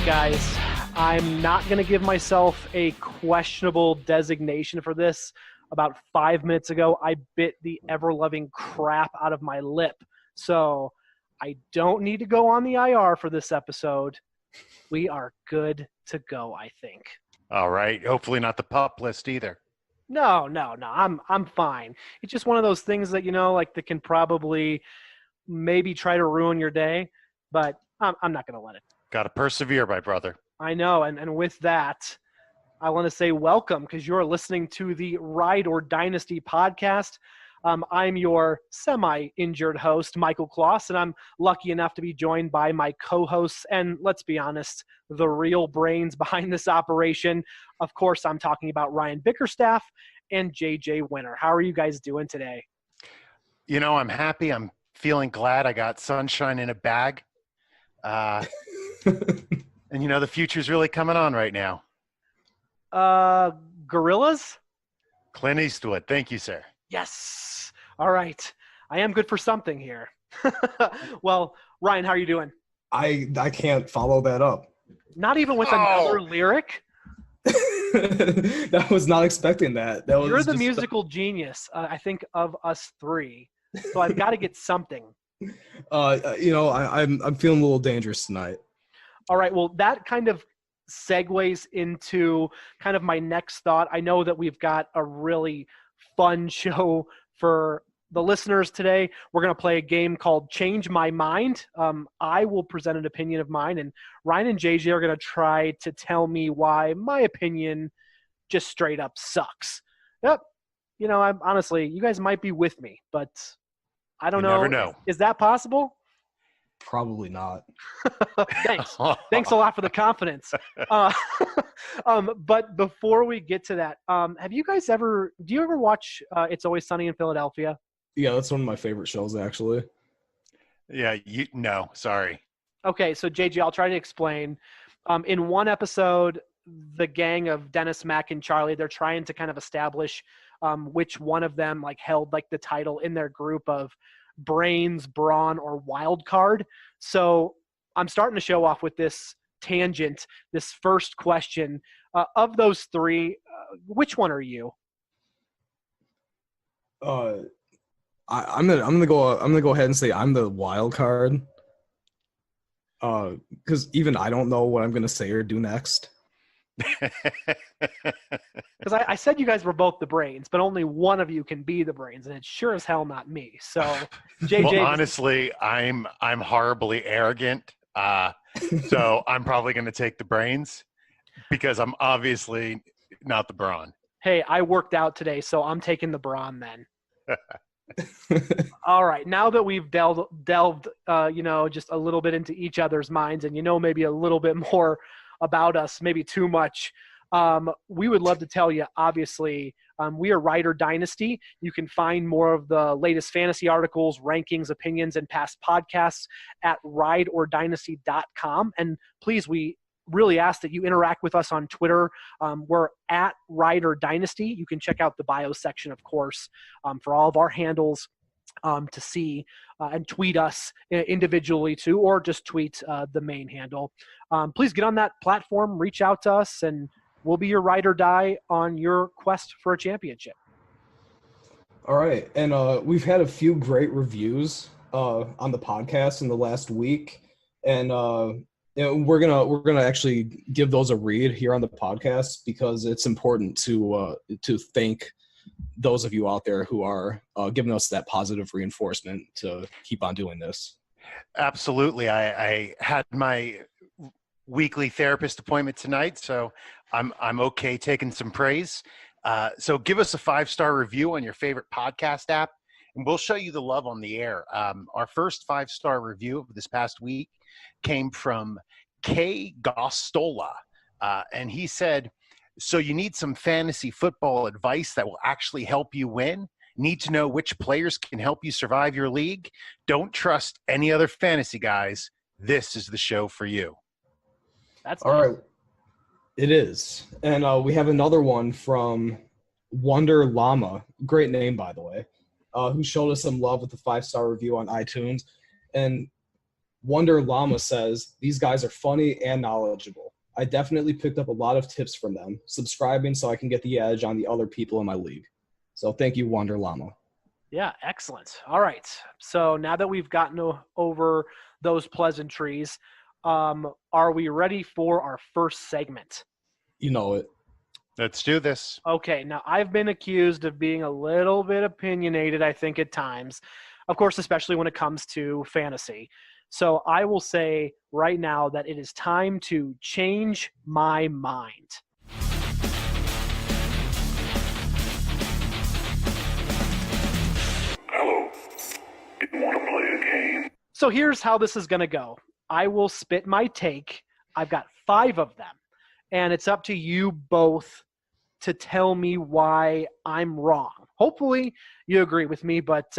guys. I'm not going to give myself a questionable designation for this. About 5 minutes ago, I bit the ever-loving crap out of my lip. So I don't need to go on the IR for this episode. We are good to go, I think. All right. Hopefully not the pup list either. No. I'm fine. It's just one of those things that, that can probably maybe try to ruin your day, but I'm not going to let it. Got to persevere, my brother. I know. And with that, I want to say welcome because you're listening to the Ride or Dynasty podcast. I'm your semi-injured host, Michael Kloss, and I'm lucky enough to be joined by my co-hosts and, let's be honest, the real brains behind this operation. Of course, I'm talking about Ryan Bickerstaff and JJ Wenner. How are you guys doing today? I'm happy. I'm feeling glad I got sunshine in a bag. And the future's really coming on right now. Gorillas? Clint Eastwood. Thank you, sir. Yes. All right. I am good for something here. Well, Ryan, how are you doing? I can't follow that up. Not even with another lyric? I was not expecting that. You're the musical genius, I think, of us three. So I've got to get something. I'm feeling a little dangerous tonight. All right. Well, that kind of segues into kind of my next thought. I know that we've got a really fun show for the listeners today. We're going to play a game called Change My Mind. I will present an opinion of mine, and Ryan and JJ are going to try to tell me why my opinion just straight up sucks. Yep. I'm honestly, you guys might be with me, but I don't know. Never know. Is that possible? Probably not. Thanks a lot for the confidence. But before we get to that, do you ever watch It's Always Sunny in Philadelphia? Yeah, that's one of my favorite shows, actually. Yeah, no, sorry. Okay, so JJ, I'll try to explain. In one episode, the gang of Dennis, Mac, and Charlie, they're trying to kind of establish which one of them held the title in their group of brains, brawn, or wild card. So I'm starting to show off with this tangent, this first question. Of those three, which one are you? I'm gonna go ahead and say I'm the wild card. Because even I don't know what I'm gonna say or do next. Because I said you guys were both the brains, but only one of you can be the brains, and it's sure as hell not me. So, JJ. Well, honestly, I'm horribly arrogant. So I'm probably going to take the brains because I'm obviously not the brawn. Hey, I worked out today, so I'm taking the brawn then. All right. Now that we've delved, just a little bit into each other's minds, and maybe a little bit more about us, maybe too much. We would love to tell you, obviously, we are Ride or Dynasty. You can find more of the latest fantasy articles, rankings, opinions, and past podcasts at rideordynasty.com. And please, we really ask that you interact with us on Twitter. We're at Ride or Dynasty. You can check out the bio section, of course, for all of our handles to see and tweet us individually too, or just tweet the main handle. Please get on that platform, reach out to us, and we'll be your ride or die on your quest for a championship. All right. And we've had a few great reviews on the podcast in the last week. And we're gonna actually give those a read here on the podcast because it's important to thank those of you out there who are giving us that positive reinforcement to keep on doing this. Absolutely. I had my weekly therapist appointment tonight, so I'm okay taking some praise. So give us a 5-star review on your favorite podcast app, and we'll show you the love on the air. Our first 5-star review of this past week came from K. Gostola, and he said, "So you need some fantasy football advice that will actually help you win? Need to know which players can help you survive your league? Don't trust any other fantasy guys. This is the show for you." That's all nice. right. It is. And we have another one from Wonder Llama. Great name, by the way, who showed us some love with the 5-star review on iTunes. And Wonder Llama says, these guys are funny and knowledgeable. I definitely picked up a lot of tips from them, subscribing so I can get the edge on the other people in my league. So thank you, Wonder Llama. Yeah, excellent. All right. So now that we've gotten over those pleasantries, are we ready for our first segment? You know it. Let's do this. Okay, now I've been accused of being a little bit opinionated, I think, at times. Of course, especially when it comes to fantasy. So I will say right now that it is time to change my mind. Hello. Do you want to play a game? So here's how this is going to go. I will spit my take. I've got 5 of them. And it's up to you both to tell me why I'm wrong. Hopefully you agree with me, but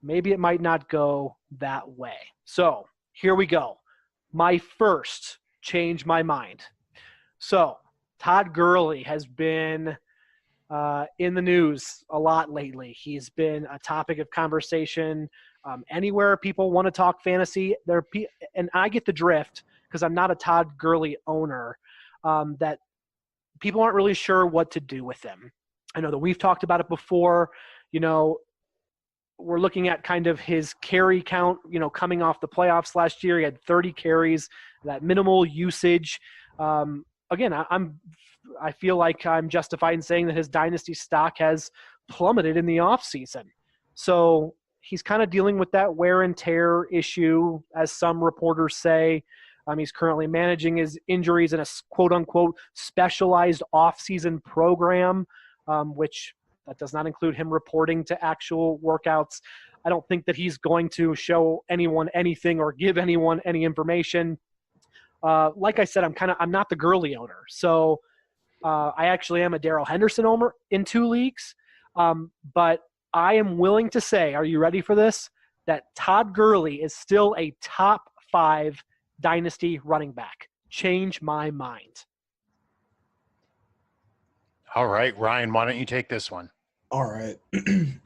maybe it might not go that way. So here we go. My first change my mind. So Todd Gurley has been in the news a lot lately. He's been a topic of conversation anywhere people want to talk fantasy. And I get the drift because I'm not a Todd Gurley owner, that people aren't really sure what to do with him. I know that we've talked about it before. You know, we're looking at kind of his carry count, you know, coming off the playoffs last year. He had 30 carries, that minimal usage. Again, I feel like I'm justified in saying that his dynasty stock has plummeted in the offseason. So he's kind of dealing with that wear and tear issue, as some reporters say. He's currently managing his injuries in a quote-unquote specialized off-season program, which that does not include him reporting to actual workouts. I don't think that he's going to show anyone anything or give anyone any information. Like I said, I'm not the Gurley owner. So I actually am a Darrell Henderson owner in 2 leagues. But I am willing to say, are you ready for this? That Todd Gurley is still a top 5 dynasty running back. Change my mind. All right, Ryan, why don't you take this one? All right.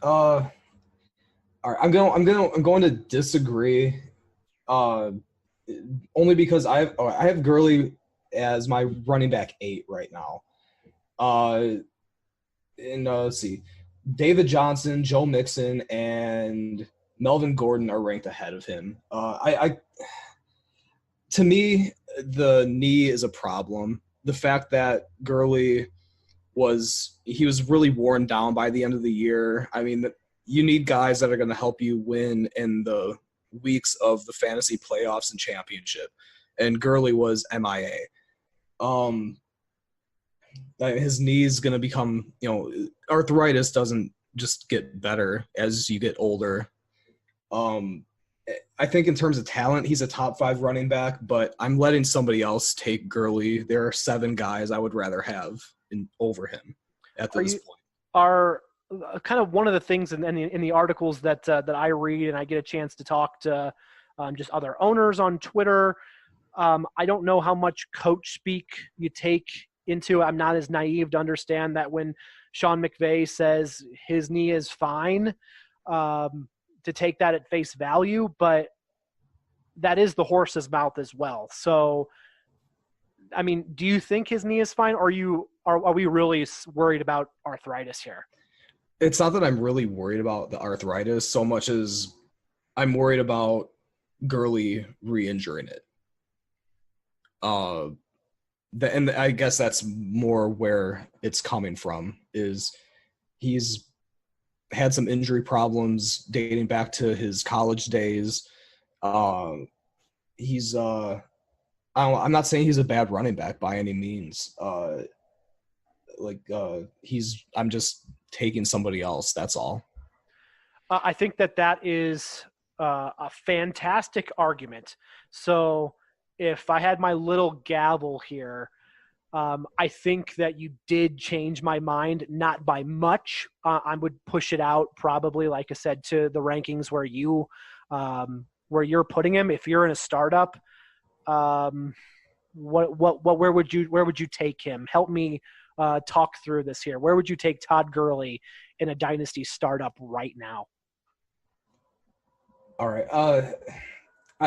All right. I'm going to disagree. Only because I have Gurley as my running back 8 right now. Let's see. David Johnson, Joe Mixon, and Melvin Gordon are ranked ahead of him. To me, the knee is a problem. The fact that Gurley was really worn down by the end of the year. I mean, you need guys that are going to help you win in the weeks of the fantasy playoffs and championship. And Gurley was MIA. His knee's going to become, arthritis doesn't just get better as you get older. I think in terms of talent, he's a top 5 running back, but I'm letting somebody else take Gurley. There are 7 guys I would rather have over him at this point. Are kind of one of the things in the articles that I read, and I get a chance to talk to just other owners on Twitter. I don't know how much coach speak you take into. I'm not as naive to understand that when Sean McVay says his knee is fine, to take that at face value, but that is the horse's mouth as well. So, I mean, do you think his knee is fine, or are we really worried about arthritis here? It's not that I'm really worried about the arthritis so much as I'm worried about Gurley re-injuring it. And I guess that's more where it's coming from, is he's had some injury problems dating back to his college days. I'm not saying he's a bad running back by any means. I'm just taking somebody else. That's all. I think that is a fantastic argument. So if I had my little gavel here, I think that you did change my mind, not by much. I would push it out probably, like I said, to the rankings where you're putting him. If you're in a startup, where would you take him? Help me talk through this here. Where would you take Todd Gurley in a dynasty startup right now? All right.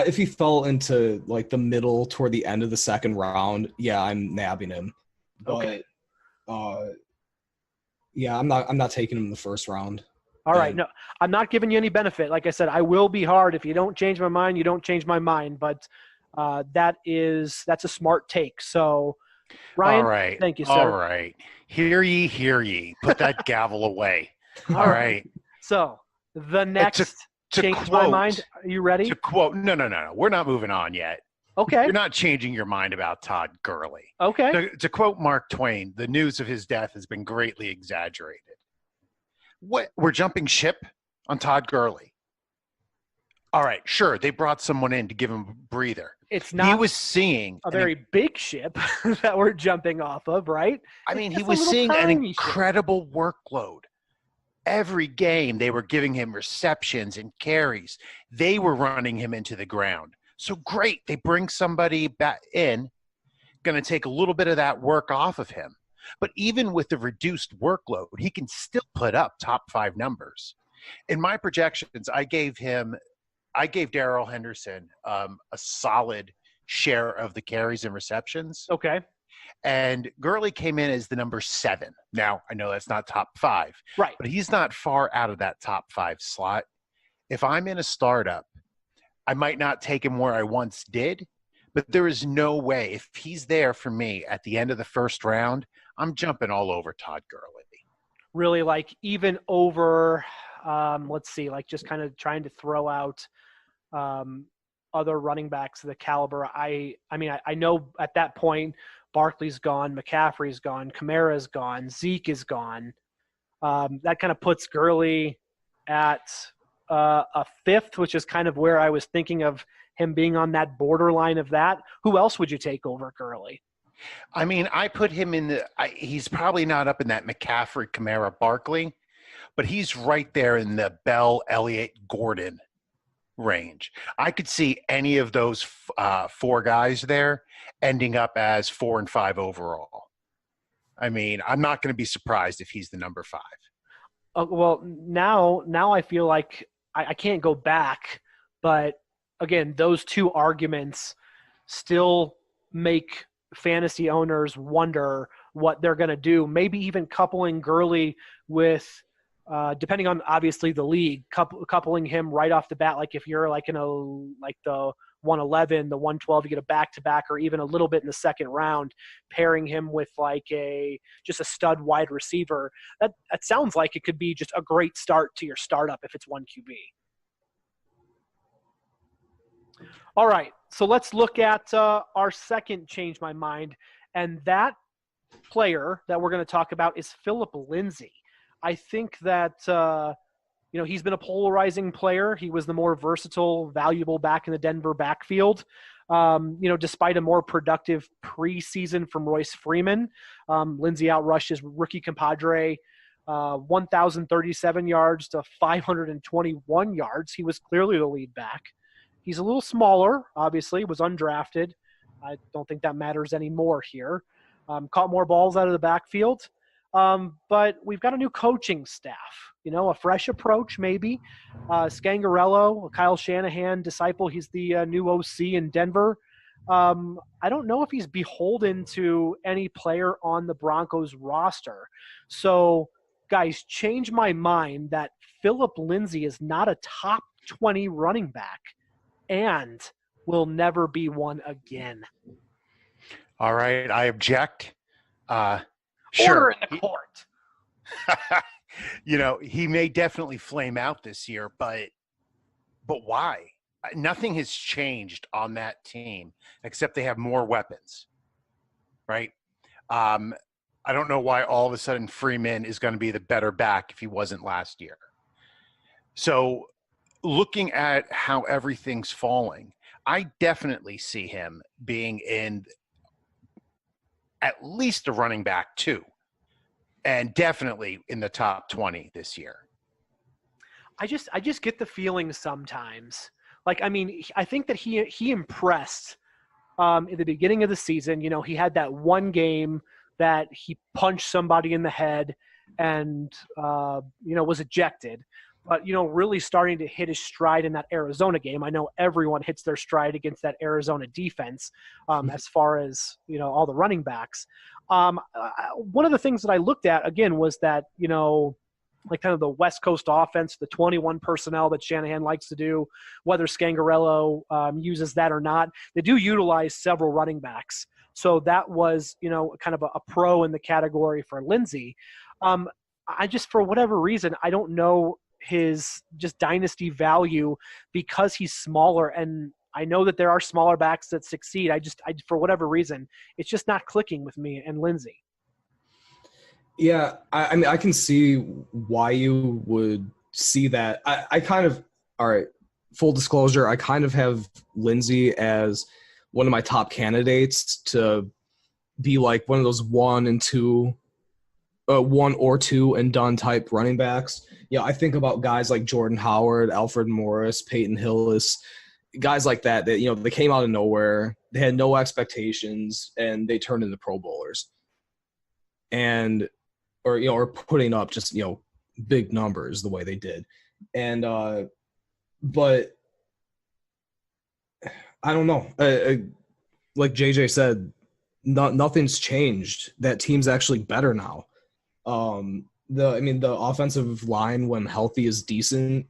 If he fell into like the middle toward the end of the second round, yeah, I'm nabbing him. Okay. But yeah, I'm not taking him in the first round. All right. No, I'm not giving you any benefit. Like I said, I will be hard. If you don't change my mind, you don't change my mind. But that's a smart take. So, Ryan, All right. thank you, All sir. right. Hear ye, hear ye. Put that gavel away. All right. So the next To change quote, my mind. Are you ready? To quote, no. We're not moving on yet. Okay. You're not changing your mind about Todd Gurley. Okay. To quote Mark Twain, the news of his death has been greatly exaggerated. What? We're jumping ship on Todd Gurley. All right, sure. They brought someone in to give him a breather. It's not he was seeing a very big ship that we're jumping off of, right? I mean, he was seeing an incredible workload. Every game, they were giving him receptions and carries. They were running him into the ground. So great. They bring somebody back in, going to take a little bit of that work off of him. But even with the reduced workload, he can still put up top 5 numbers. In my projections, I gave Darrell Henderson a solid share of the carries and receptions. Okay. And Gurley came in as the number 7. Now, I know that's not top 5. Right. But he's not far out of that top 5 slot. If I'm in a startup, I might not take him where I once did, but there is no way. If he's there for me at the end of the first round, I'm jumping all over Todd Gurley. Really, like even over, let's see, like just kind of trying to throw out other running backs of the caliber. I mean, I know at that point, Barkley's gone, McCaffrey's gone, Kamara's gone, Zeke is gone. That kind of puts Gurley at a 5th, which is kind of where I was thinking of him being on that borderline of that. Who else would you take over Gurley? I mean, I put him in he's probably not up in that McCaffrey, Kamara, Barkley, but he's right there in the Bell, Elliott, Gordon range. I could see any of those 4 guys there ending up as 4 and 5 overall. I mean, I'm not going to be surprised if he's the number 5. Well, now I feel like I can't go back, but again, those 2 arguments still make fantasy owners wonder what they're going to do. Maybe even coupling Gurley with, depending on obviously the league, coupling him right off the bat. Like if you're like in the 111, the 112, you get a back-to-back, or even a little bit in the second round, pairing him with like just a stud wide receiver. That sounds like it could be just a great start to your startup if it's 1 QB. All right, so let's look at our second change my mind, and that player that we're going to talk about is Phillip Lindsay. I think that he's been a polarizing player. He was the more versatile, valuable back in the Denver backfield. Despite a more productive preseason from Royce Freeman, Lindsay outrushed his rookie compadre 1,037 yards to 521 yards. He was clearly the lead back. He's a little smaller, obviously, was undrafted. I don't think that matters anymore here. Caught more balls out of the backfield. But we've got a new coaching staff, a fresh approach maybe. Scangarello, Kyle Shanahan disciple, he's the new OC in Denver. I don't know if he's beholden to any player on the Broncos roster. So, guys, change my mind that Phillip Lindsay is not a top 20 running back and will never be one again. All right, I object. Order in the court. He may definitely flame out this year, but why? Nothing has changed on that team except they have more weapons, right? I don't know why all of a sudden Freeman is going to be the better back if he wasn't last year. So looking at how everything's falling, I definitely see him being in at least a running back 2, and definitely in the top 20 this year. I just get the feeling sometimes. Like, I mean, I think that he impressed in the beginning of the season. He had that one game that he punched somebody in the head and was ejected. but, really starting to hit his stride in that Arizona game. I know everyone hits their stride against that Arizona defense as far as, all the running backs. One of the things that I looked at, again, was that, like kind of the West Coast offense, the 21 personnel that Shanahan likes to do, whether Scangarello uses that or not. They do utilize several running backs. So that was, kind of a pro in the category for Lindsey. I just, for whatever reason, I don't know his just dynasty value because he's smaller, and I know that there are smaller backs that succeed. I for whatever reason, it's just not clicking with me and Lindsey. Yeah, I mean, I can see why you would see that. I kind of, all right, full disclosure, I kind of have Lindsey as one of my top candidates to be like one of those one or two and done type running backs. Yeah, I think about guys like Jordan Howard, Alfred Morris, Peyton Hillis, guys like that they came out of nowhere. They had no expectations, and they turned into Pro Bowlers. Or putting up just, big numbers the way they did. And, but I don't know. Like JJ said, nothing's changed. That team's actually better now. The offensive line, when healthy, is decent.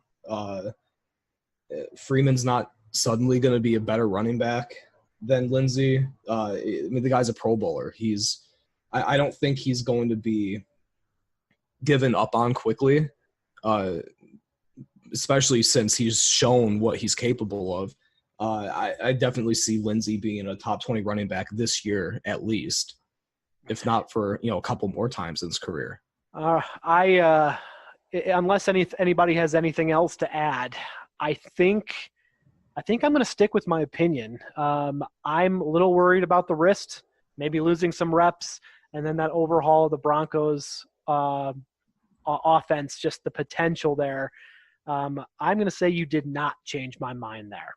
Freeman's not suddenly going to be a better running back than Lindsey. The guy's a Pro Bowler. I don't think he's going to be given up on quickly, especially since he's shown what he's capable of. I definitely see Lindsey being a top 20 running back this year at least, if not for a couple more times in his career. Unless anybody has anything else to add, I think I'm going to stick with my opinion. I'm a little worried about the wrist, maybe losing some reps, and then that overhaul of the Broncos offense, just the potential there. I'm going to say you did not change my mind there.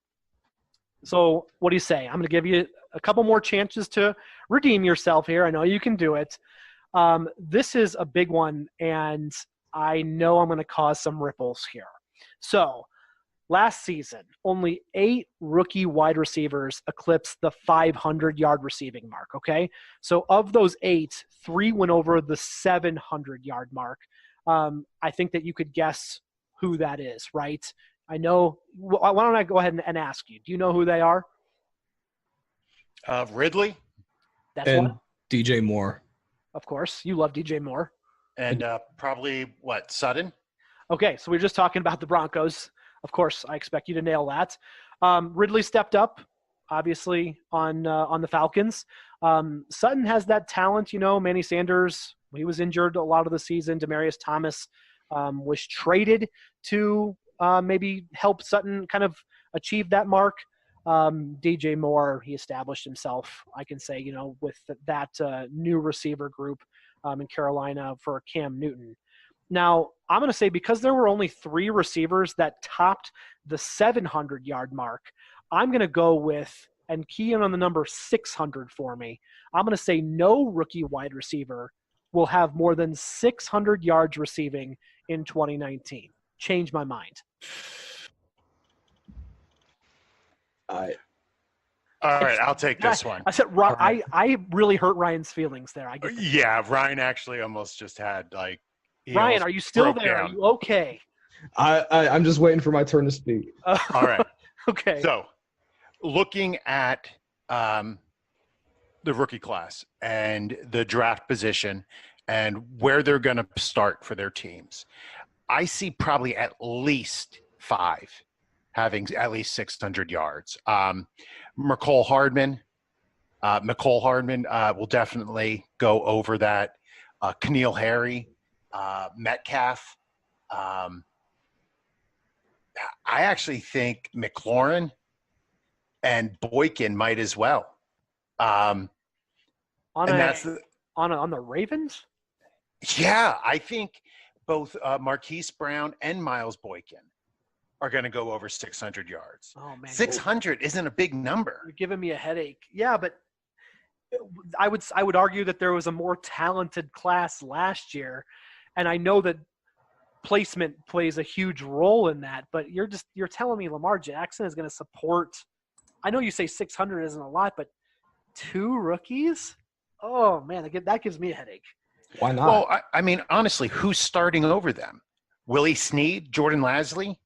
So what do you say? I'm going to give you a couple more chances to redeem yourself here. I know you can do it. This is a big one, and I know I'm going to cause some ripples here. So last season, only 8 rookie wide receivers eclipsed the 500-yard receiving mark, okay? So of those 8, 3 went over the 700-yard mark. I think that you could guess who that is, right? I know. Why don't I go ahead and ask you? Do you know who they are? Ridley. That's and one. DJ Moore. Of course. You love DJ Moore. And probably, Sutton? Okay, so we're just talking about the Broncos. Of course, I expect you to nail that. Ridley stepped up, obviously, on the Falcons. Sutton has that talent, Manny Sanders, he was injured a lot of the season. Demaryius Thomas was traded to maybe help Sutton kind of achieve that mark. DJ Moore, he established himself, I can say, with that new receiver group in Carolina for Cam Newton. Now, I'm going to say because there were only 3 receivers that topped the 700-yard mark, I'm going to go with, and key in on the number 600 for me, I'm going to say no rookie wide receiver will have more than 600 yards receiving in 2019. Change my mind. All right, I'll take this one. I said, right. I really hurt Ryan's feelings there. Yeah, Ryan actually almost just had Ryan, are you still there? Down. Are you okay? I'm just waiting for my turn to speak. All right. Okay. So, looking at the rookie class and the draft position and where they're going to start for their teams, I see probably at least 5 having at least 600 yards. McCole Hardman will definitely go over that. Keneal Harry, Metcalf. I actually think McLaurin and Boykin might as well. On the Ravens? Yeah, I think both Marquise Brown and Miles Boykin are going to go over 600 yards. Oh, man. 600 isn't a big number. You're giving me a headache. Yeah, but I would argue that there was a more talented class last year, and I know that placement plays a huge role in that. But you're telling me Lamar Jackson is going to support. I know you say 600 isn't a lot, but 2 rookies? Oh man, that gives me a headache. Why not? Well, I mean, honestly, who's starting over them? Willie Snead, Jordan Lasley?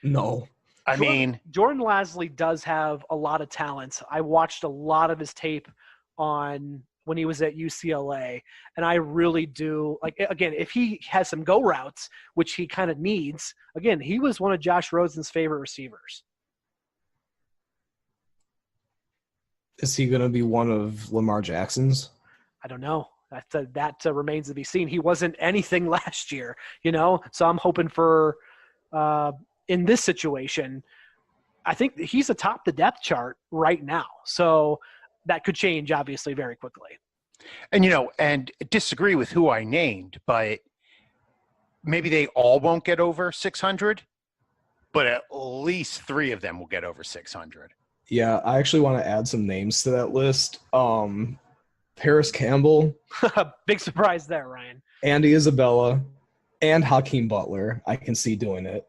No. Jordan Lasley does have a lot of talent. I watched a lot of his tape on when he was at UCLA, and I really do like. Again, if he has some go routes, which he kind of needs, again, he was one of Josh Rosen's favorite receivers. Is he going to be one of Lamar Jackson's? I don't know. That remains to be seen. He wasn't anything last year, so I'm hoping for in this situation, I think he's atop the depth chart right now. So that could change, obviously, very quickly. And, and disagree with who I named, but maybe they all won't get over 600, but at least 3 of them will get over 600. Yeah, I actually want to add some names to that list. Paris Campbell. Big surprise there, Ryan. Andy Isabella and Hakeem Butler. I can see doing it.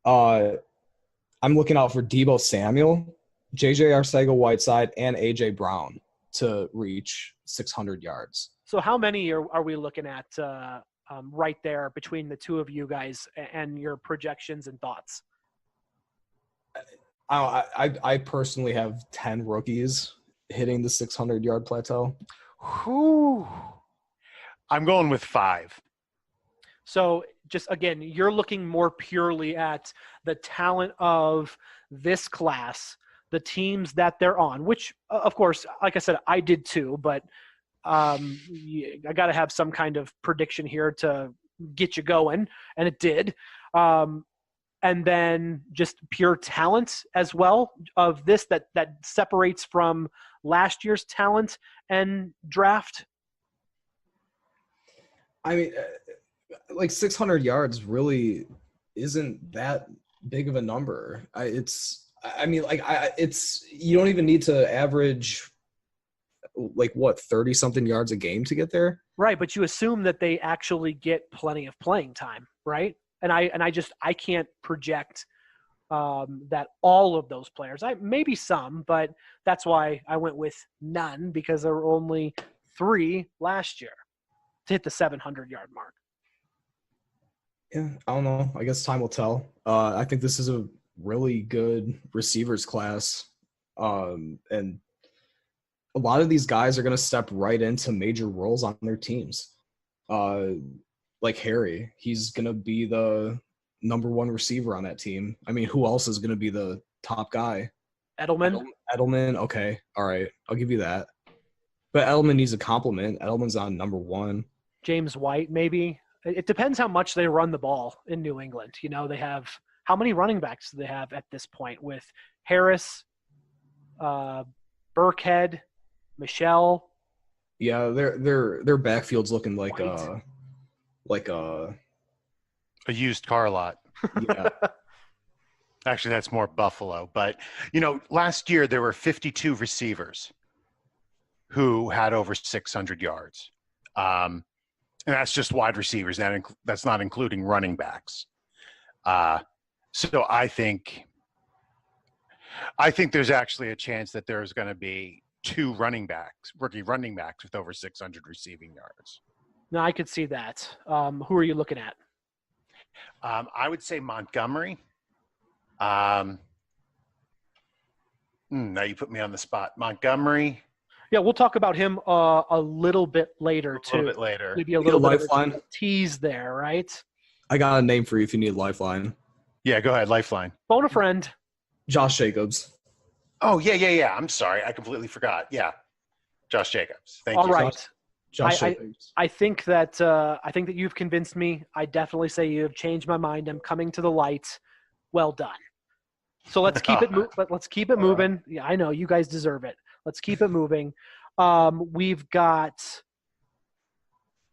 I'm looking out for Deebo Samuel, JJ Arcega-Whiteside, and AJ Brown to reach 600 yards. So how many are we looking at right there between the two of you guys and your projections and thoughts? I personally have 10 rookies hitting the 600-yard plateau. Whew. I'm going with 5. So just, again, you're looking more purely at the talent of this class, the teams that they're on, which, of course, like I said, I did too, but I got to have some kind of prediction here to get you going, and it did. And then just pure talent as well of this that separates from last year's talent and draft. I mean, like 600 yards really isn't that big of a number. It's you don't even need to average 30 something yards a game to get there. Right. But you assume that they actually get plenty of playing time. Right. And I can't project that all of those players, maybe some, but that's why I went with none, because there were only 3 last year to hit the 700-yard mark. Yeah, I don't know. I guess time will tell. I think this is a really good receivers class. And a lot of these guys are going to step right into major roles on their teams. Like Harry, he's going to be the number 1 receiver on that team. I mean, who else is going to be the top guy? Edelman. Okay. All right. I'll give you that. But Edelman needs a compliment. Edelman's on number 1. James White, maybe. It depends how much they run the ball in New England. They have – how many running backs do they have at this point with Harris, Burkhead, Michelle? Yeah, their backfield's looking like a used car lot. Yeah. Actually, that's more Buffalo. But, last year there were 52 receivers who had over 600 yards. And that's just wide receivers. That's not including running backs. So I think there's actually a chance that there's going to be 2 rookie running backs with over 600 receiving yards. No, I could see that. Who are you looking at? I would say Montgomery. Now you put me on the spot. Montgomery. Yeah, we'll talk about him a little bit later, too. A little bit later. Maybe a little bit lifeline. of a tease there, right? I got a name for you if you need a lifeline. Yeah, go ahead. Lifeline. Phone a friend. Josh Jacobs. Oh, yeah. I'm sorry. I completely forgot. Yeah. Josh Jacobs. Thank you. All right. Josh Jacobs. I think that you've convinced me. I definitely say you have changed my mind. I'm coming to the light. Well done. So let's keep it let's keep it moving. Yeah, I know you guys deserve it. Let's keep it moving. We've got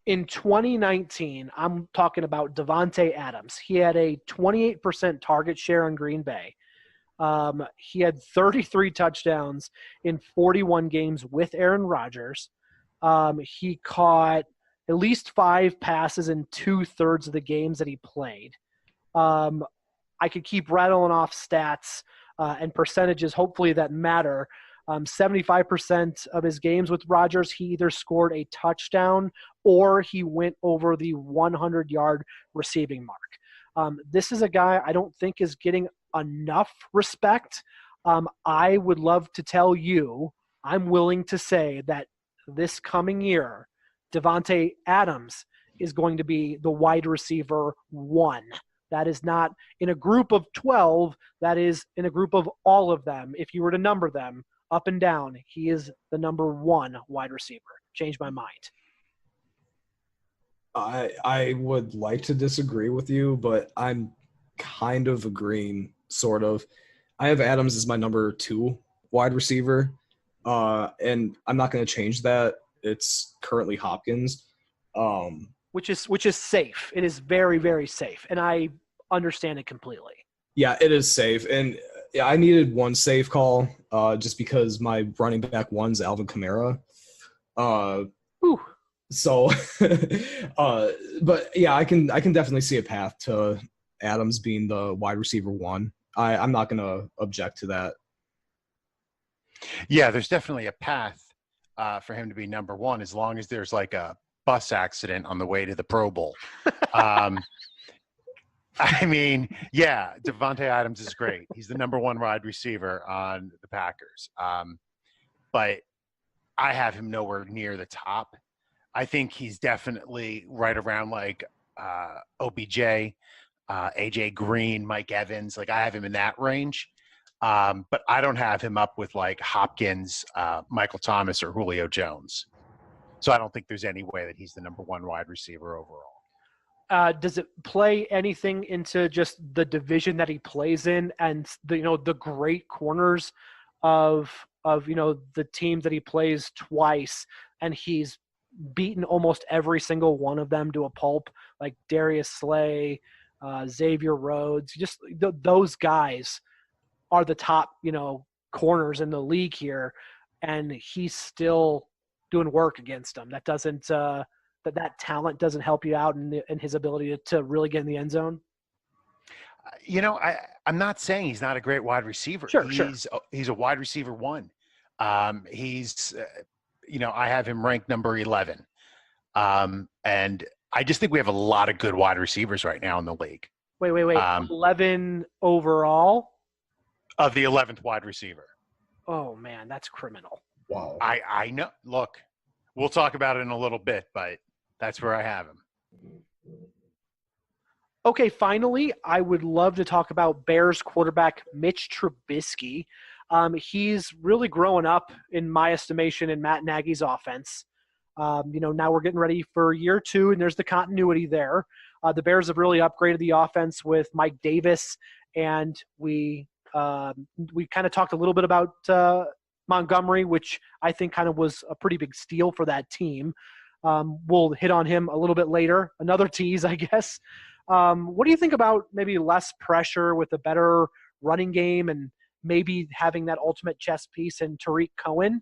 in 2019, I'm talking about Devontae Adams. He had a 28% target share in Green Bay. He had 33 touchdowns in 41 games with Aaron Rodgers. He caught at least 5 passes in 2/3 of the games that he played. I could keep rattling off stats and percentages, hopefully, that matter. 75% of his games with Rodgers, he either scored a touchdown or he went over the 100-yard receiving mark. This is a guy I don't think is getting enough respect. I would love to tell you, I'm willing to say that this coming year, Davante Adams is going to be the wide receiver 1. That is not in a group of 12. That is in a group of all of them. If you were to number them up and down, he is the number 1 wide receiver. Changed my mind. I would like to disagree with you, but I'm kind of agreeing, sort of. I have Adams as my number 2 wide receiver, and I'm not going to change that. It's currently Hopkins. Which is safe. It is very, very safe, and I understand it completely. Yeah, it is safe, and I needed one safe call just because my running back 1's Alvin Kamara. So, but yeah, I can definitely see a path to Adams being the wide receiver 1. I'm not going to object to that. Yeah, there's definitely a path for him to be number 1 as long as there's like a bus accident on the way to the Pro Bowl. I mean, yeah, Davante Adams is great. He's the number 1 wide receiver on the Packers. But I have him nowhere near the top. I think he's definitely right around like OBJ, AJ Green, Mike Evans. Like I have him in that range. But I don't have him up with like Hopkins, Michael Thomas, or Julio Jones. So I don't think there's any way that he's the number 1 wide receiver overall. Does it play anything into just the division that he plays in and the great corners of the teams that he plays twice, and he's beaten almost every single one of them to a pulp, like Darius Slay, Xavier Rhodes. Just those guys are the top corners in the league here, and he's still doing work against them. That doesn't that talent doesn't help you out in his ability to really get in the end zone. I'm not saying he's not a great wide receiver. Sure. He's a wide receiver 1. He's I have him ranked number 11. And I just think we have a lot of good wide receivers right now in the league. Wait. 11 overall? Of the 11th wide receiver. Oh, man, that's criminal. Wow. I know. Look, we'll talk about it in a little bit, but that's where I have him. Okay, finally, I would love to talk about Bears quarterback Mitch Trubisky. He's really growing up, in my estimation, in Matt Nagy's offense. Now we're getting ready for year 2, and there's the continuity there. The Bears have really upgraded the offense with Mike Davis, and we kind of talked a little bit about Montgomery, which I think kind of was a pretty big steal for that team. We'll hit on him a little bit later. Another tease, I guess. What do you think about maybe less pressure with a better running game and maybe having that ultimate chess piece in Tariq Cohen?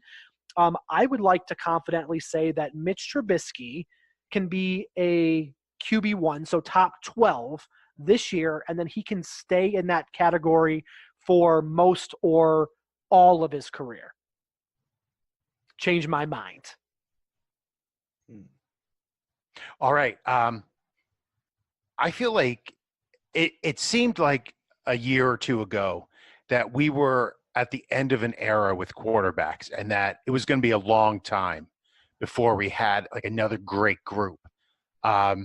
I would like to confidently say that Mitch Trubisky can be a QB1, so top 12 this year, and then he can stay in that category for most or all of his career. Change my mind. All right. I feel like it seemed like a year or 2 ago that we were at the end of an era with quarterbacks and that it was going to be a long time before we had like another great group. But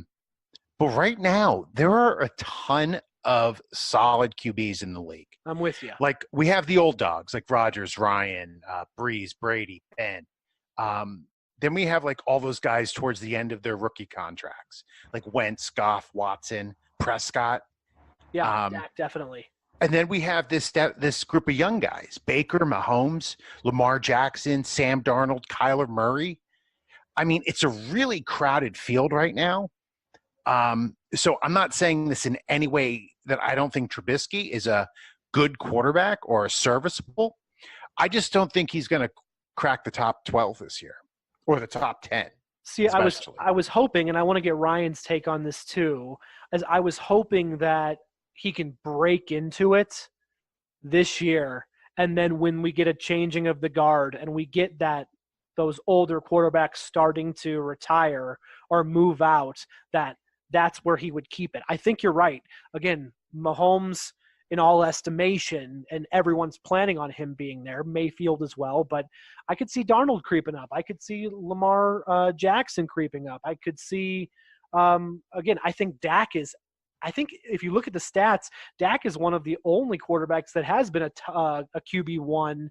right now, there are a ton of solid QBs in the league. I'm with you. Like we have the old dogs like Rodgers, Ryan, Breeze, Brady, Ben. Then we have like all those guys towards the end of their rookie contracts, like Wentz, Goff, Watson, Prescott. Yeah, Dak, definitely. And then we have this group of young guys: Baker, Mahomes, Lamar Jackson, Sam Darnold, Kyler Murray. I mean, it's a really crowded field right now. So I'm not saying this in any way that I don't think Trubisky is a good quarterback or a serviceable. I just don't think he's going to crack the top 12 this year or the top 10. See, especially. I was hoping, and I want to get Ryan's take on this too, as I was hoping that he can break into it this year, and then when we get a changing of the guard and we get those older quarterbacks starting to retire or move out, that's where he would keep it. I think you're right. Again, Mahomes in all estimation, and everyone's planning on him being there, Mayfield as well, but I could see Darnold creeping up. I could see Lamar Jackson creeping up. I could see, again, I think if you look at the stats, Dak is one of the only quarterbacks that has been a QB1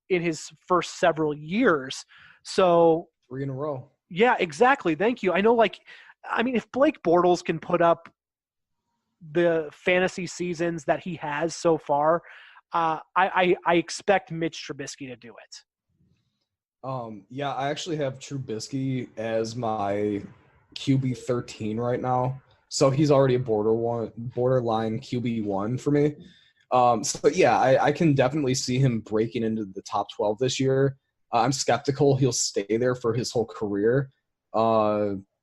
in his first several years. So 3 in a row. Yeah, exactly. Thank you. I know, if Blake Bortles can put up the fantasy seasons that he has so far, I expect Mitch Trubisky to do it. Yeah, I actually have Trubisky as my QB 13 right now. So he's already a borderline QB1 for me. So yeah, I can definitely see him breaking into the top 12 this year. I'm skeptical he'll stay there for his whole career.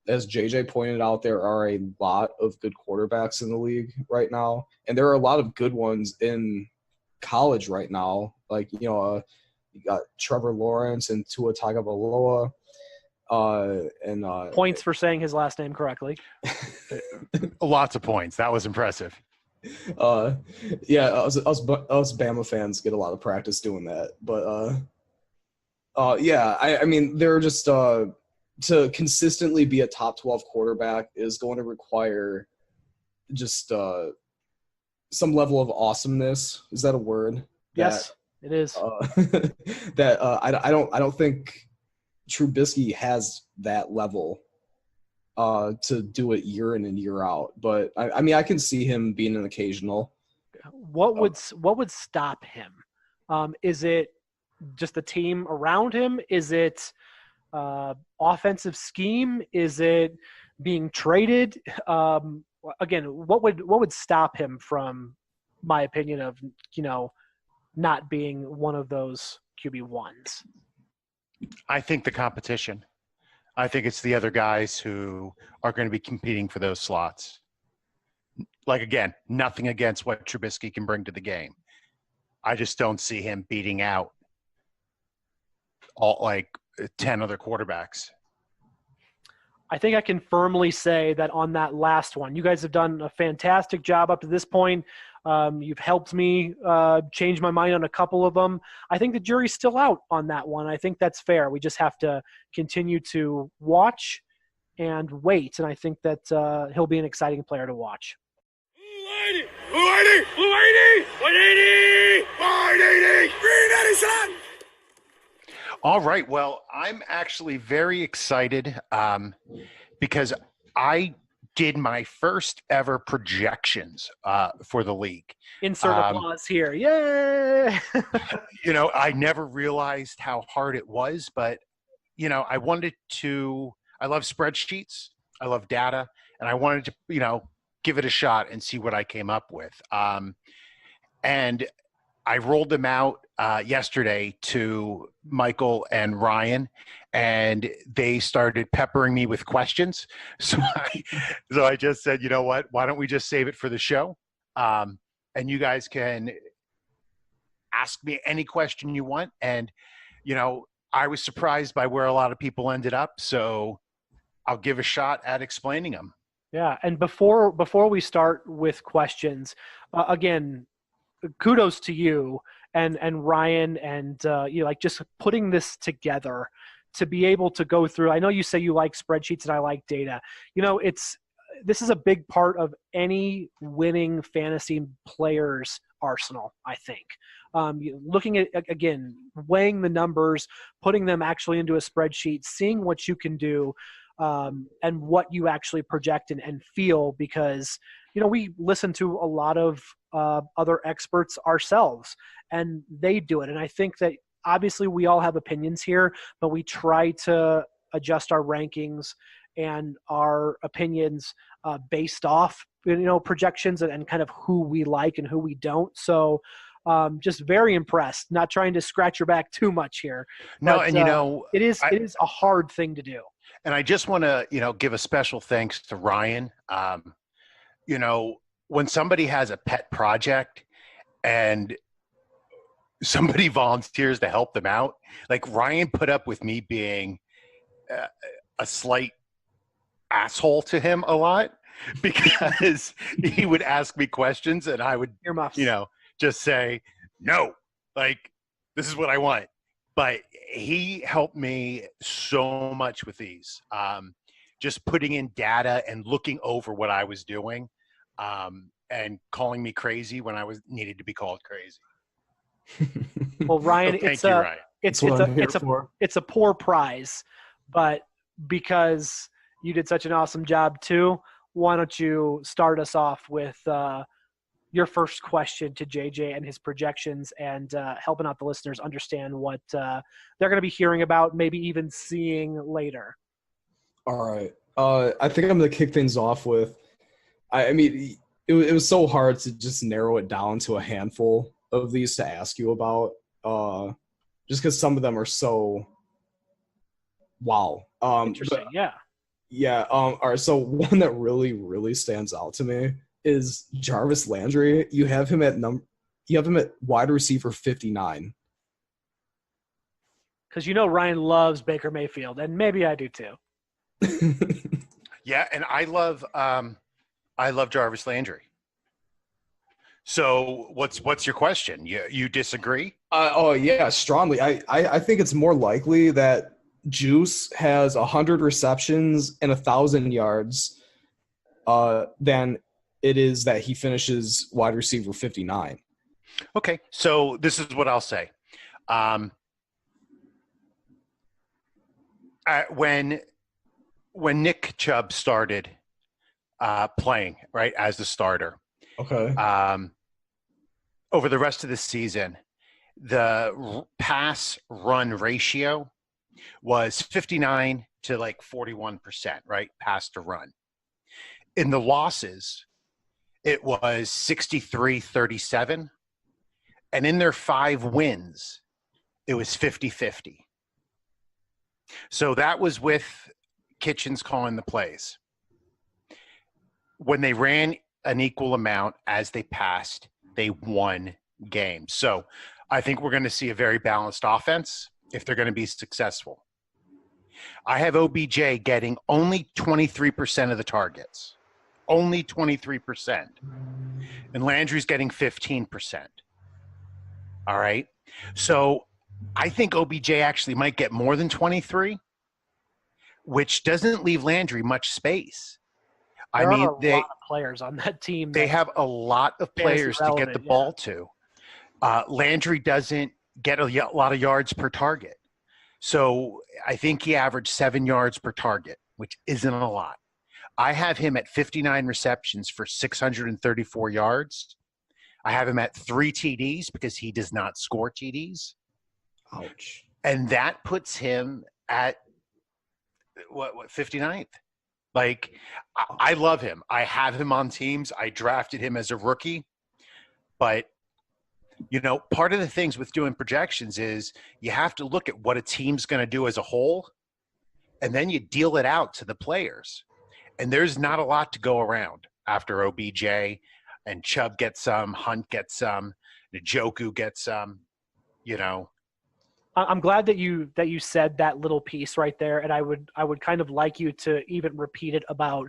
As JJ pointed out, there are a lot of good quarterbacks in the league right now, and there are a lot of good ones in college right now. You got Trevor Lawrence and Tua Tagovailoa. Points for saying his last name correctly. Lots of points. That was impressive. Yeah, us Bama fans get a lot of practice doing that. But yeah, I mean, they're just to consistently be a top 12 quarterback is going to require just some level of awesomeness. Is that a word? Yes, it is. I don't think Trubisky has that level to do it year in and year out. But I mean, I can see him being an occasional. What would stop him? Is it just the team around him? Is it offensive scheme? Is it being traded? Again, what would stop him from, my opinion, of not being one of those QB1s? I think the competition. I think it's the other guys who are going to be competing for those slots. Again, nothing against what Trubisky can bring to the game. I just don't see him beating out all 10 other quarterbacks. I think I can firmly say that on that last one, you guys have done a fantastic job up to this point. You've helped me change my mind on a couple of them. I think the jury's still out on that one. I think that's fair. We just have to continue to watch and wait, and I think that he'll be an exciting player to watch. 180, 397. All right. Well, I'm actually very excited because I did my first ever projections for the league. Insert applause here. Yay! I never realized how hard it was, but, I wanted to – I love spreadsheets. I love data. And I wanted to, give it a shot and see what I came up with. And I rolled them out yesterday to Michael and Ryan, and they started peppering me with questions. So I just said, you know what? Why don't we just save it for the show? And you guys can ask me any question you want. And, I was surprised by where a lot of people ended up. So I'll give a shot at explaining them. Yeah. And before we start with questions, again, kudos to you and Ryan and just putting this together to be able to go through. I know you say you like spreadsheets and I like data. This is a big part of any winning fantasy player's arsenal, I think. Looking at, again, weighing the numbers, putting them actually into a spreadsheet, seeing what you can do, and what you actually project and feel, because we listen to a lot of other experts ourselves, and they do it. And I think that obviously we all have opinions here, but we try to adjust our rankings and our opinions based off projections and kind of who we like and who we don't. So just very impressed. Not trying to scratch your back too much here. No, but, and it is a hard thing to do. And I just want to, give a special thanks to Ryan. When somebody has a pet project and somebody volunteers to help them out, like Ryan put up with me being a slight asshole to him a lot because he would ask me questions and I would, Earmuffs. just say, no, like, this is what I want. But he helped me so much with these, just putting in data and looking over what I was doing, and calling me crazy when I was needed to be called crazy. Well, Ryan, Thank you, Ryan. it's a poor prize, but because you did such an awesome job too, why don't you start us off with your first question to JJ and his projections, and helping out the listeners understand what they're going to be hearing about, maybe even seeing later. All right. I think I'm going to kick things off with, it was so hard to just narrow it down to a handful of these to ask you about, just because some of them are so wow. Interesting, yeah. Yeah. All right. So one that really, really stands out to me is Jarvis Landry. You have him at wide receiver 59. Because Ryan loves Baker Mayfield, and maybe I do too. Yeah, and I love Jarvis Landry. So what's your question? You disagree? Oh yeah, strongly. I think it's more likely that Juice has 100 receptions and 1,000 yards than it is that he finishes wide receiver 59. Okay, so this is what I'll say. When Nick Chubb started playing, right, as the starter, okay, over the rest of the season, the pass run ratio was 59 to like 41%, right, pass to run. In the losses, it was 63-37. And in their 5 wins, it was 50-50. So that was with Kitchens calling the plays. When they ran an equal amount as they passed, they won games. So I think we're going to see a very balanced offense if they're going to be successful. I have OBJ getting only 23% of the targets. Only 23%. And Landry's getting 15%. All right. So I think OBJ actually might get more than 23, which doesn't leave Landry much space. There are a lot of players on that team. They have a lot of players to get the ball to. Landry doesn't get a lot of yards per target. So I think he averaged 7 yards per target, which isn't a lot. I have him at 59 receptions for 634 yards. I have him at 3 TDs because he does not score TDs. Ouch. And that puts him at what 59th. Like, I love him. I have him on teams. I drafted him as a rookie. But, part of the things with doing projections is you have to look at what a team's going to do as a whole, and then you deal it out to the players. And there's not a lot to go around after OBJ, and Chubb gets some, Hunt gets some, Njoku gets some, I'm glad that you said that little piece right there, and I would kind of like you to even repeat it about,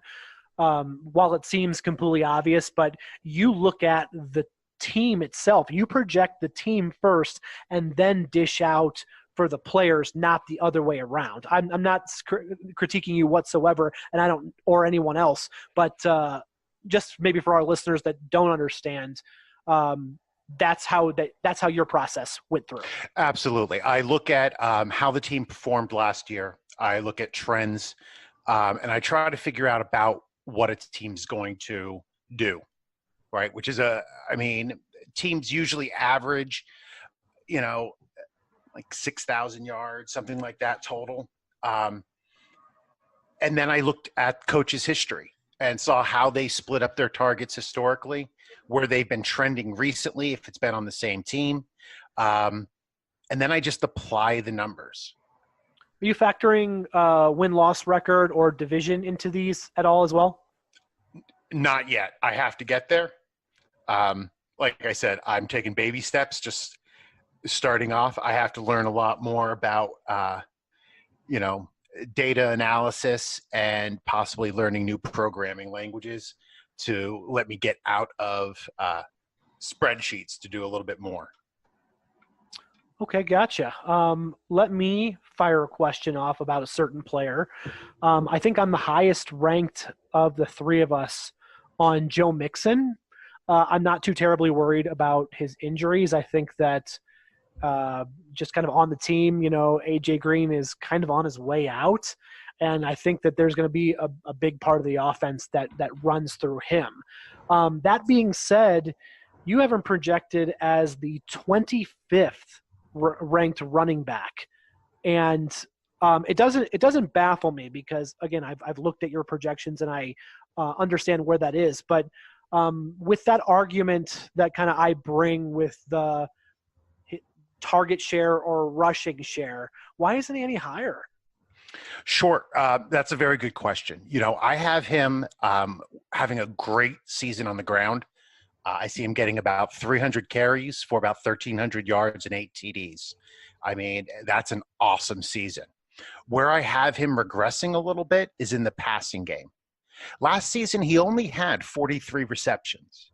while it seems completely obvious, but you look at the team itself. You project the team first and then dish out for the players, not the other way around. I'm not critiquing you whatsoever, and I don't, or anyone else, but just maybe for our listeners that don't understand, that's how your process went through. Absolutely. I look at how the team performed last year. I look at trends, and I try to figure out about what a team's going to do, right? Which is teams usually average, like 6,000 yards, something like that total. And then I looked at coaches' history and saw how they split up their targets historically, where they've been trending recently, if it's been on the same team. And then I just apply the numbers. Are you factoring win-loss record or division into these at all as well? Not yet. I have to get there. Like I said, I'm taking baby steps, just starting off. I have to learn a lot more about, data analysis and possibly learning new programming languages to let me get out of spreadsheets to do a little bit more. Okay, gotcha. Let me fire a question off about a certain player. I think I'm the highest ranked of the three of us on Joe Mixon. I'm not too terribly worried about his injuries. I think that just kind of on the team, AJ Green is kind of on his way out. And I think that there's going to be a big part of the offense that runs through him. That being said, you have him projected as the 25th ranked running back. And it doesn't baffle me because, again, I've looked at your projections and I understand where that is. But with that argument that kind of I bring with the target share or rushing share, why isn't he any higher? Sure. That's a very good question. I have him having a great season on the ground. I see him getting about 300 carries for about 1,300 yards and 8 TDs. I mean, that's an awesome season. Where I have him regressing a little bit is in the passing game. Last season, he only had 43 receptions.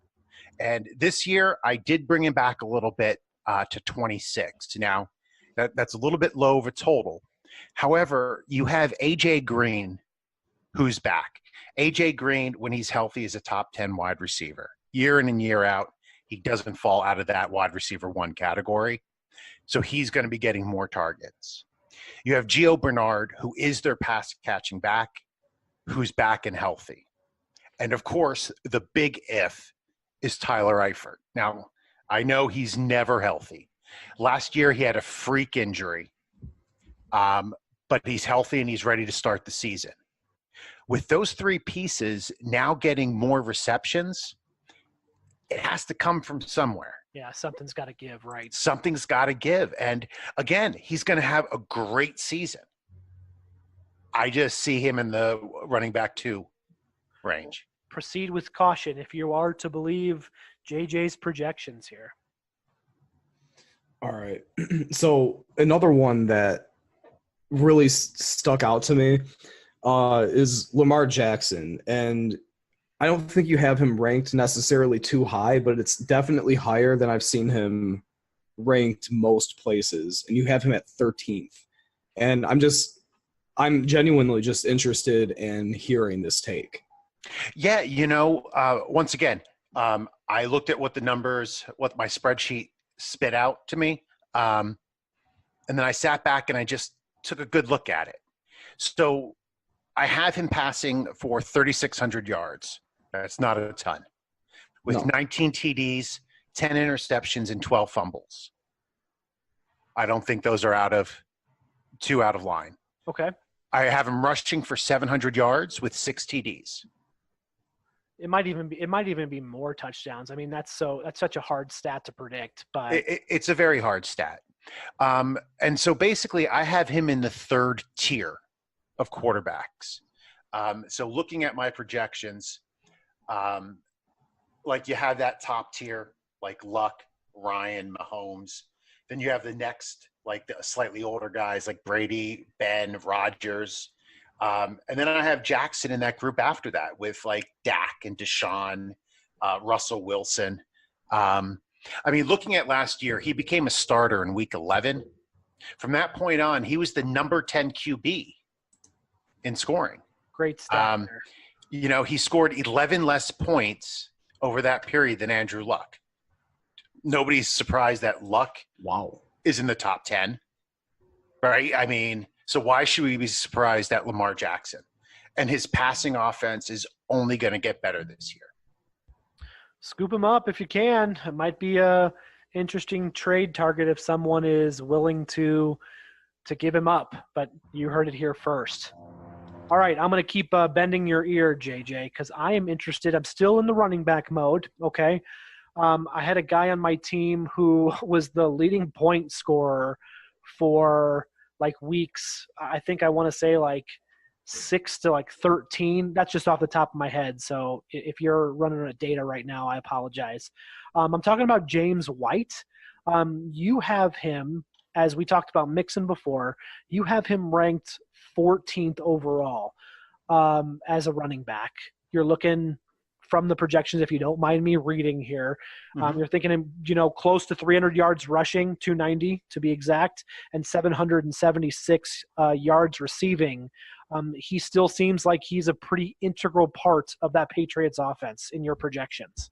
And this year, I did bring him back a little bit to 26. Now, that's a little bit low of a total. However, you have AJ Green, who's back. AJ Green, when he's healthy, is a top 10 wide receiver. Year in and year out, he doesn't fall out of that wide receiver 1 category. So he's going to be getting more targets. You have Gio Bernard, who is their pass catching back, who's back and healthy. And of course, the big if is Tyler Eifert. Now, I know he's never healthy. Last year, he had a freak injury, but he's healthy and he's ready to start the season. With those 3 pieces now getting more receptions, it has to come from somewhere. Yeah, something's got to give, right? Something's got to give. And again, he's going to have a great season. I just see him in the running back 2 range. Proceed with caution if you are to believe JJ's projections here. All right. So another one that really stuck out to me is Lamar Jackson. And I don't think you have him ranked necessarily too high, but it's definitely higher than I've seen him ranked most places. And you have him at 13th. And I'm genuinely just interested in hearing this take. Yeah, once again, I looked at what my spreadsheet spit out to me. And then I sat back and I just took a good look at it. So I have him passing for 3,600 yards. That's not a ton. With 19 TDs, 10 interceptions, and 12 fumbles. I don't think those are too out of line. Okay. I have him rushing for 700 yards with 6 TDs. It might even be more touchdowns. I mean, that's such a hard stat to predict, but it's a very hard stat. And so basically I have him in the 3rd tier of quarterbacks. So looking at my projections, like you have that top tier, like Luck, Ryan, Mahomes. Then you have the next, like the slightly older guys like Brady, Ben, Rodgers. And then I have Jackson in that group after that with like Dak and Deshaun, Russell Wilson. Looking at last year, he became a starter in week 11. From that point on, he was the number 10 QB in scoring. Great stat there. He scored 11 less points over that period than Andrew Luck. Nobody's surprised that Luck is in the top 10, right? I mean, so why should we be surprised at Lamar Jackson? And his passing offense is only going to get better this year. Scoop him up if you can. It might be a interesting trade target if someone is willing to give him up. But you heard it here first. All right, I'm going to keep bending your ear, JJ, because I am interested. I'm still in the running back mode, okay? I had a guy on my team who was the leading point scorer for like weeks, I think I want to say like 6 to like 13. That's just off the top of my head. So if you're running out of data right now, I apologize. I'm talking about James White. You have him, as we talked about Mixon before, you have him ranked 14th overall as a running back. You're looking from the projections, if you don't mind me reading here, you're thinking him, close to 300 yards rushing, 290 to be exact, and 776 yards receiving. He still seems like he's a pretty integral part of that Patriots offense in your projections.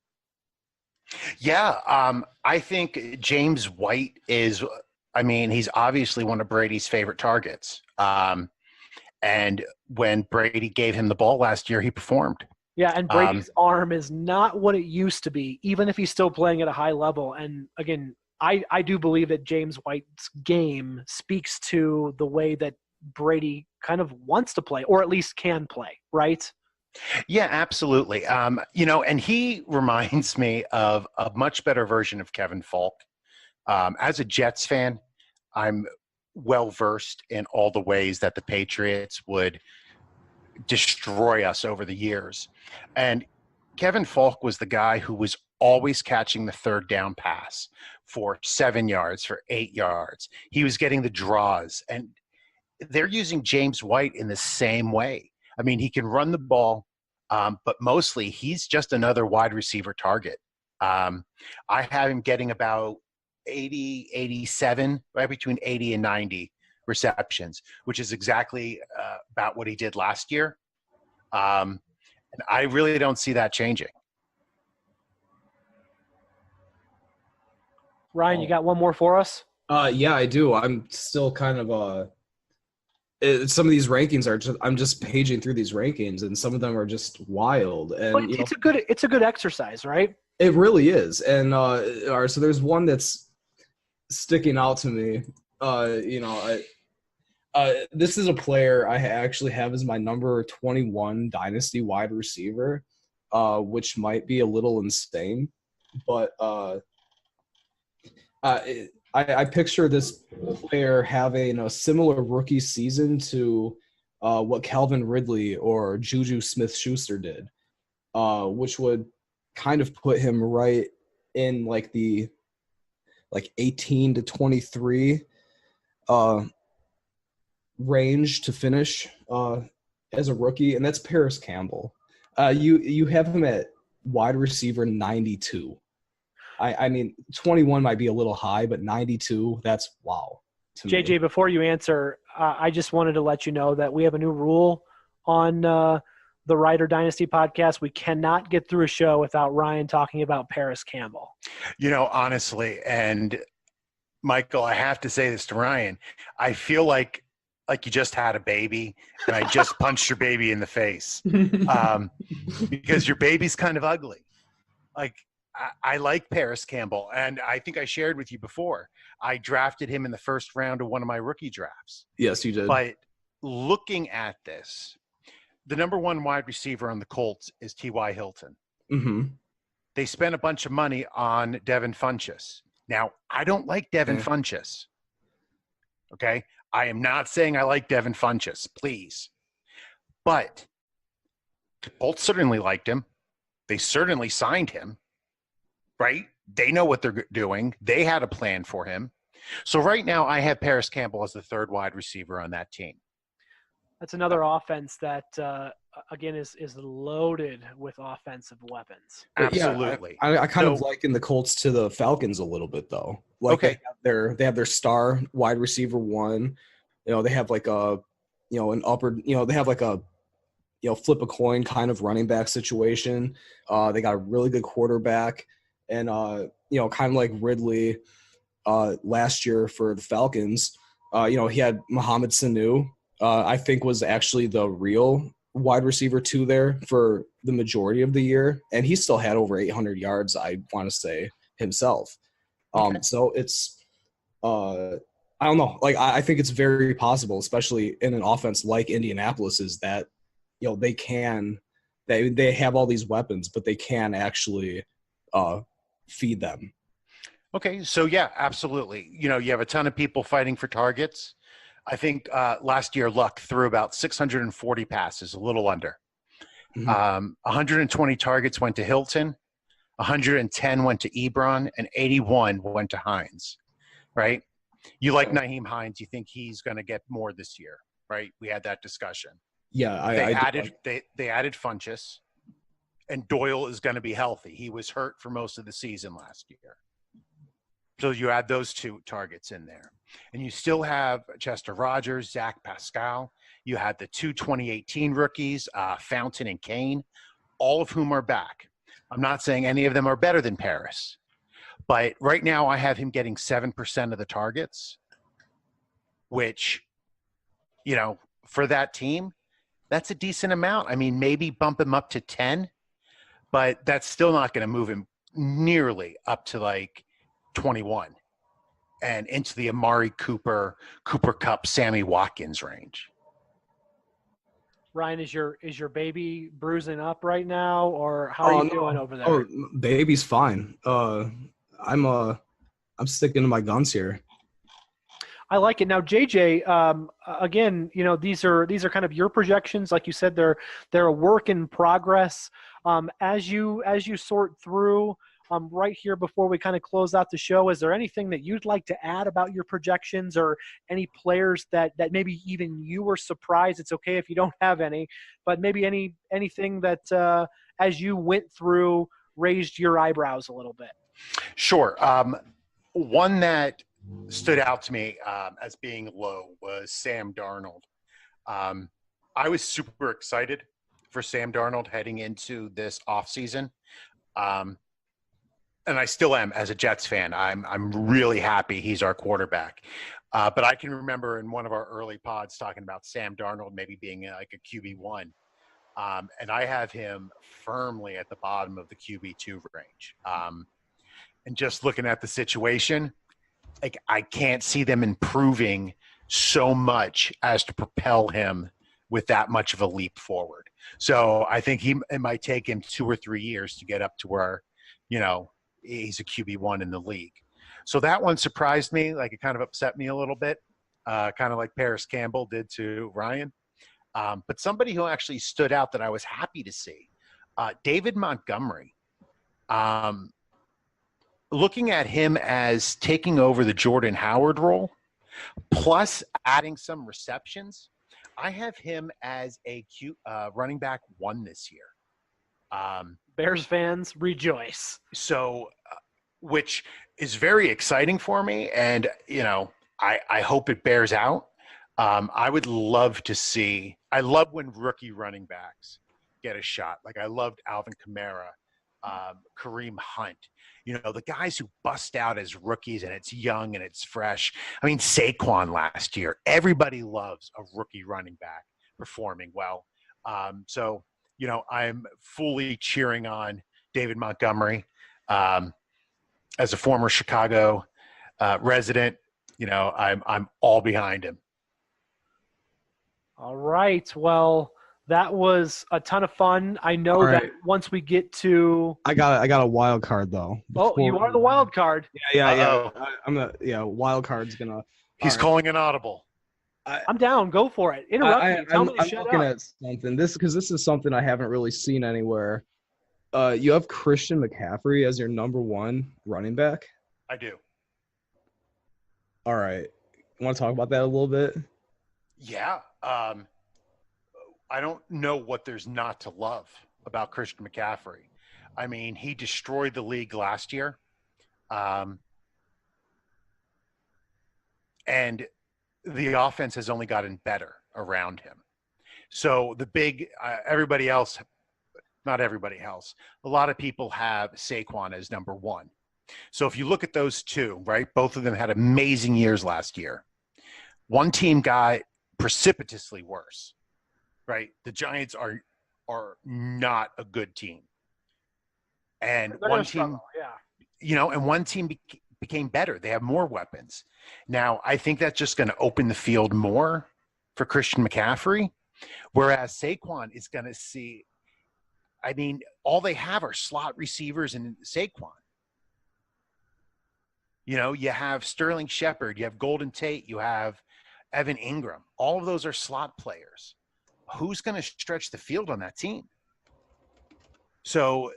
Yeah, I think James White is, he's obviously one of Brady's favorite targets. And when Brady gave him the ball last year, he performed. Yeah, and Brady's arm is not what it used to be, even if he's still playing at a high level. And again, I do believe that James White's game speaks to the way that Brady kind of wants to play, or at least can play, right? Yeah, absolutely. And he reminds me of a much better version of Kevin Falk. As a Jets fan, I'm well-versed in all the ways that the Patriots would destroy us over the years. And Kevin Falk was the guy who was always catching the third down pass for 7 yards, for 8 yards. He was getting the draws. And they're using James White in the same way. He can run the ball, but mostly he's just another wide receiver target. I have him getting about 80, 87, right between 80 and 90 receptions, which is exactly about what he did last year. And I really don't see that changing. Ryan, you got one more for us? Yeah, I do. I'm still kind of some of these rankings are I'm just paging through these rankings, and some of them are just wild. And but it's a good exercise, right? It really is. And so there's one that's sticking out to me. This is a player I actually have as my number 21 Dynasty wide receiver, which might be a little insane, but I picture this player having a similar rookie season to what Calvin Ridley or Juju Smith-Schuster did, which would kind of put him right in like the 18 to 23 range to finish as a rookie, and that's Paris Campbell. You have him at wide receiver 92. I mean, 21 might be a little high, but 92, that's wow. JJ, before you answer, I just wanted to let you know that we have a new rule on the Ryder Dynasty podcast. We cannot get through a show without Ryan talking about Paris Campbell. Honestly, and Michael, I have to say this to Ryan. I feel like you just had a baby and I just punched your baby in the face because your baby's kind of ugly. I like Paris Campbell, and I think I shared with you before. I drafted him in the first round of one of my rookie drafts. Yes, you did. But looking at this, the number one wide receiver on the Colts is T.Y. Hilton. Mm-hmm. They spent a bunch of money on Devin Funchess. Now, I don't like Devin Funchess. Okay? I am not saying I like Devin Funchess, please. But the Colts certainly liked him. They certainly signed him. Right? They know what they're doing. They had a plan for him. So right now I have Paris Campbell as the third wide receiver on that team. That's another offense that, again, is loaded with offensive weapons. Absolutely. Yeah, I kind of liken the Colts to the Falcons a little bit, though. They have their star wide receiver one. They have like a, an upper, they have like a, flip a coin kind of running back situation. They got a really good quarterback. And, kind of like Ridley last year for the Falcons, he had Mohamed Sanu, I think was actually the real wide receiver two there for the majority of the year. And he still had over 800 yards, I want to say, himself. So it's I don't know. I think it's very possible, especially in an offense like Indianapolis, is that, they have all these weapons, but they can actually feed them. Okay, so yeah, absolutely. You have a ton of people fighting for targets. I think last year Luck threw about 640 passes, a little under. 120 targets went to Hilton, 110 went to Ebron, and 81 went to Hines, right? You like Naheem Hines. You think he's going to get more this year, right? We had that discussion. Yeah, They added Funchess, and Doyle is going to be healthy. He was hurt for most of the season last year. So you add those two targets in there. And you still have Chester Rogers, Zach Pascal. You had the two 2018 rookies, Fountain and Kane, all of whom are back. I'm not saying any of them are better than Paris. But right now I have him getting 7% of the targets, which, you know, for that team, that's a decent amount. I mean, maybe bump him up to 10, but that's still not going to move him nearly up to like 21 and into the Amari Cooper Kupp, Sammy Watkins range. Ryan, is your baby bruising up right now, or how are you doing over there? Oh, baby's fine. I'm sticking to my guns here. I like it. Now, JJ, again, you know, these are kind of your projections. Like you said, they're a work in progress. As you sort through right here before we kind of close out the show, is there anything that you'd like to add about your projections, or any players that maybe even you were surprised? It's okay if you don't have any, but maybe anything that as you went through raised your eyebrows a little bit. Sure. One that stood out to me as being low was Sam Darnold. I was super excited for Sam Darnold heading into this offseason. And I still am as a Jets fan. I'm really happy he's our quarterback. But I can remember in one of our early pods talking about Sam Darnold maybe being like a QB1. And I have him firmly at the bottom of the QB2 range. And just looking at the situation, like I can't see them improving so much as to propel him with that much of a leap forward. So I think it might take him 2 or 3 years to get up to where, you know, he's a QB1 in the league. So that one surprised me. Like it kind of upset me a little bit, kind of like Paris Campbell did to Ryan. But somebody who actually stood out that I was happy to see, David Montgomery. Looking at him as taking over the Jordan Howard role, plus adding some receptions, I have him as a running back 1 this year. Bears fans rejoice. So, which is very exciting for me. And, you know, I hope it bears out. I would love to see – I love when rookie running backs get a shot. Like I loved Alvin Kamara, Kareem Hunt. You know, the guys who bust out as rookies and it's young and it's fresh. I mean, Saquon last year. Everybody loves a rookie running back performing well. So, you know, I'm fully cheering on David Montgomery. As a former Chicago resident, you know, I'm all behind him. All right. Well, that was a ton of fun. I know that once we get to, I got a wild card though. You are the wild card. Yeah. Wild card's gonna. He's calling an audible. I'm down. Go for it. Interrupt me. Tell me to shut looking up. at something. This is something I haven't really seen anywhere. You have Christian McCaffrey as your number 1 running back. I do. All right. You want to talk about that a little bit? Yeah. I don't know what there's not to love about Christian McCaffrey. I mean, he destroyed the league last year. And the offense has only gotten better around him. So the big everybody else, not everybody else, a lot of people have Saquon as number 1. So if you look at those two, right, both of them had amazing years last year. One team got precipitously worse, right? The Giants are not a good team. And one team, you know, and one team became better. They have more weapons. Now, I think that's just going to open the field more for Christian McCaffrey, whereas Saquon is going to see, I mean, all they have are slot receivers and Saquon. You know, you have Sterling Shepard, you have Golden Tate, you have, Evan Ingram. All of those are slot players. Who's going to stretch the field on that team? So,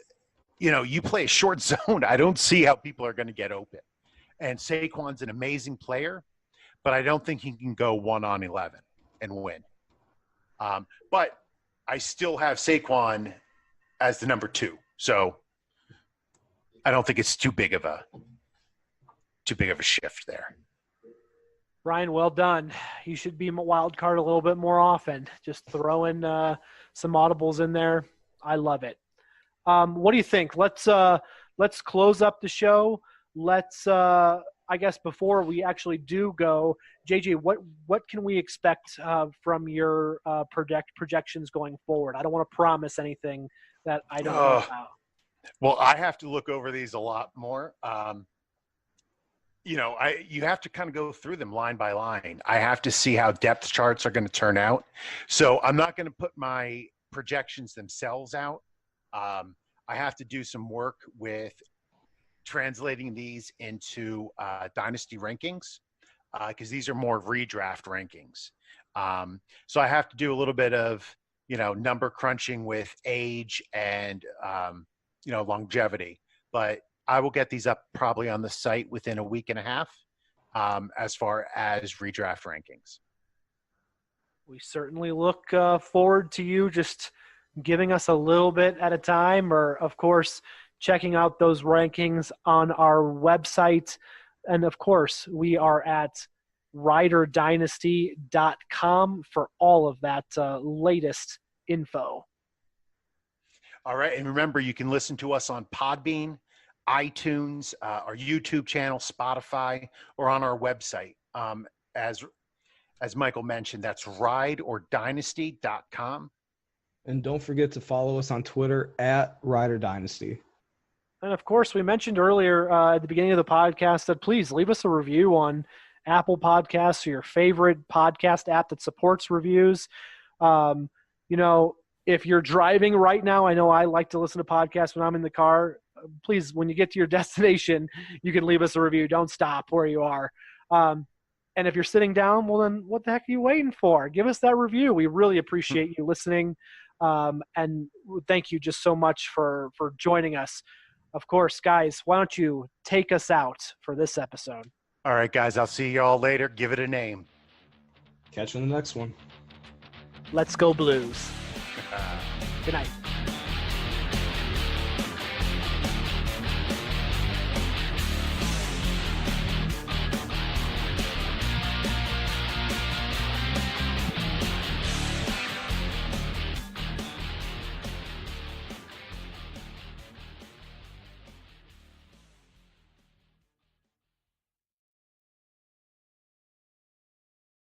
you play a short zone. I don't see how people are going to get open. And Saquon's an amazing player, but I don't think he can go 1-on-11 and win. But I still have Saquon as the number 2. So I don't think it's too big of a shift there. Ryan, well done. You should be a wild card a little bit more often. Just throw in some audibles in there. I love it. What do you think? Let's close up the show. Let's I guess before we actually do go, JJ, what can we expect from your projections going forward? I don't want to promise anything that I don't know about. Well, I have to look over these a lot more. You have to kind of go through them line by line. I have to see how depth charts are going to turn out. So I'm not going to put my projections themselves out. I have to do some work with translating these into Dynasty rankings because these are more redraft rankings. So I have to do a little bit of, number crunching with age and, longevity. But I will get these up probably on the site within a week and a half as far as redraft rankings. We certainly look forward to you just giving us a little bit at a time, or, of course, checking out those rankings on our website. And, of course, we are at riderdynasty.com for all of that latest info. All right. And remember, you can listen to us on Podbean, iTunes, our YouTube channel, Spotify, or on our website. As Michael mentioned, that's riderdynasty.com. And don't forget to follow us on Twitter at riderdynasty. And, of course, we mentioned earlier at the beginning of the podcast that please leave us a review on Apple Podcasts or your favorite podcast app that supports reviews. If you're driving right now, I know I like to listen to podcasts when I'm in the car. Please, when you get to your destination, you can leave us a review. Don't stop where you are. And if you're sitting down, well, then what the heck are you waiting for? Give us that review. We really appreciate you listening. And thank you just so much for joining us. Of course, guys, why don't you take us out for this episode? All right, guys, I'll see you all later. Give it a name. Catch you in the next one. Let's go Blues. Good night.